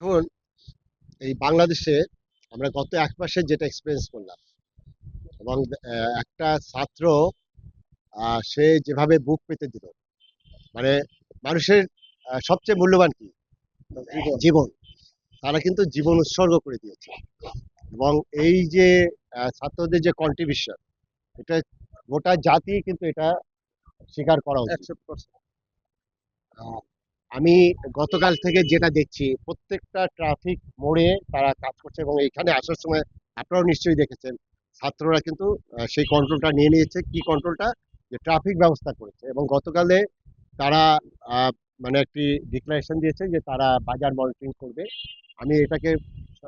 এখন এই বাংলাদেশে আমরা গত 1 মাসে যেটা এক্সপিরিয়েন্স করলাম এবং একটা ছাত্র সে যেভাবে বুক পেতে দিল, মানে মানুষের সবচেয়ে মূল্যবান কি? জীবন। তারা কিন্তু জীবন উৎসর্গ করে দিয়েছে এবং এই যে ছাত্রদের যে কন্ট্রিবিউশন, এটা গোটা জাতি কিন্তু এটা স্বীকার করা উচিত। 100%। আহ, আমি গতকাল থেকে যেটা দেখছি প্রত্যেকটা ট্রাফিক মোড়ে তারা কাজ করছে এবং এখানে আসার সময় আপনারাও নিশ্চয়ই দেখেছেন ছাত্ররা কিন্তু সেই কন্ট্রোলটা নিয়ে নিয়েছে। কি কন্ট্রোলটা? যে ট্রাফিক ব্যবস্থা করেছে এবং গতকালে তারা আহ, মানে একটি ডিক্লারেশন দিয়েছে যে তারা বাজার মনিটরিং করবে। আমি এটাকে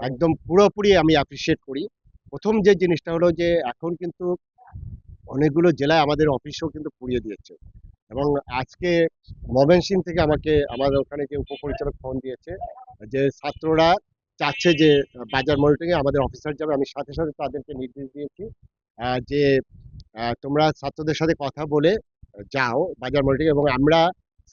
একদম পুরোপুরি আমি অ্যাপ্রিসিয়েট করি। প্রথম যে জিনিসটা হলো যে এখন কিন্তু অনেকগুলো জেলায় আমাদের অফিসও কিন্তু পুড়িয়ে দিয়েছে এবং আজকে ময়মনসিংহ থেকে আমাকে আমার ওখানে যে উপপরিচালক ফোন দিয়েছে যে ছাত্ররা চাচ্ছে যে বাজার মনিটরিং এ আমাদের অফিসার যাবে। আমি সাথে সাথে তাদেরকে নির্দেশ দিয়েছি যে তোমরা ছাত্রদের সাথে কথা বলে যাও বাজার মনিটরিং, এবং আমরা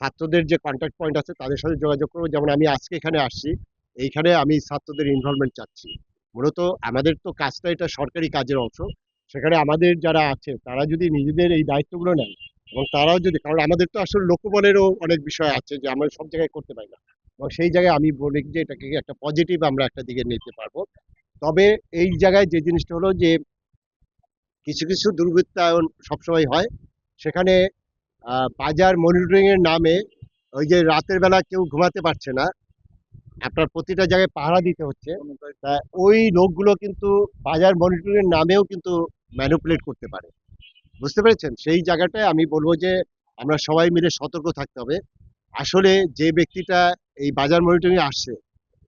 ছাত্রদের যে কন্ট্যাক্ট পয়েন্ট আছে তাদের সাথে যোগাযোগ করবো। যেমন আমি আজকে এখানে আসছি, এইখানে আমি ছাত্রদের ইনভলভমেন্ট চাচ্ছি। মূলত আমাদের তো কাজটা এটা সরকারি কাজের অংশ, সেখানে আমাদের যারা আছে তারা যদি নিজেদের এই দায়িত্বগুলো নেয় এবং তারাও যদি, কারণ আমাদের তো আসলে লোকবলেরও অনেক বিষয় আছে যে আমরা সব জায়গায় করতে পারি না, এবং সেই জায়গায় আমি বলি যে এটাকে একটা পজিটিভ আমরা একটা দিকে নিতে পারবো। তবে এই জায়গায় যে জিনিসটা হলো যে কিছু কিছু দুর্বৃত্তায়ন সবসময় হয় সেখানে। বাজার মনিটরিং এর নামে ওই যে রাতের বেলা কেউ ঘুমাতে পারছে না, আপনার প্রতিটা জায়গায় পাহারা দিতে হচ্ছে, তা ওই লোকগুলো কিন্তু বাজার মনিটরিং এর নামেও কিন্তু ম্যানিপুলেট করতে পারে। বুঝতে পেরেছেন? সেই জায়গাটায় আমি বলবো যে আমরা সবাই মিলে সতর্ক থাকতে হবে। আসলে যে ব্যক্তিটা এই বাজার মনিটরিং এ আসছে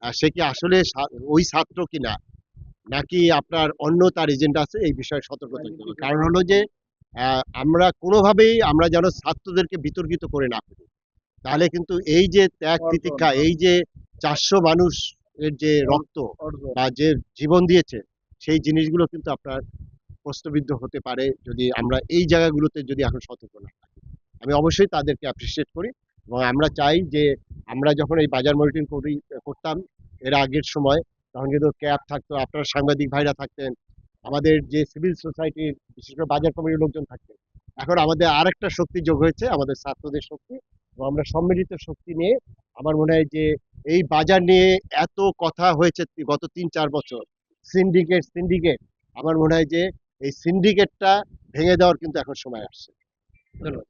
সে কি আসলে ওই ছাত্র কিনা, নাকি আপনার অন্য তার এজেন্ডা আছে, এই বিষয়ে সতর্ক থাকতে হবে। কারণ হলো যে আমরা কোনোভাবেই আমরা যেন ছাত্রদেরকে বিতর্কিত করে না ফেলি। তাহলে কিন্তু এই যে ত্যাগ তিতিক্ষা, এই যে 400 মানুষ এর যে রক্ত বা যে জীবন দিয়েছে, সেই জিনিসগুলো কিন্তু আপনার প্রশ্নবিদ্ধ হতে পারে যদি আমরা এই জায়গাগুলোতে যদি এখন সতর্ক না থাকি। আমি অবশ্যই তাদেরকে অ্যাপ্রিসিয়েট করি এবং আমরা চাই যে আমরা যখন এই বাজার মনিটরিং করতাম এর আগের সময়, তখন কিন্তু ক্যাব থাকতো, আপনারা সাংবাদিক ভাইরা থাকতেন, আমাদের যে সিভিল সোসাইটির বিশেষ করে বাজার কমিটির লোকজন থাকতেন। এখন আমাদের আরেকটা শক্তি যোগ হয়েছে, আমাদের ছাত্রদের শক্তি, এবং আমরা সম্মিলিত শক্তি নিয়ে আমার মনে হয় যে এই বাজার নিয়ে এত কথা হয়েছে গত 3-4 বছর, সিন্ডিকেট সিন্ডিকেট, আমার মনে হয় যে এই সিন্ডিকেটটা ভেঙে দেওয়ার কিন্তু এখন সময় আসছে। ধন্যবাদ।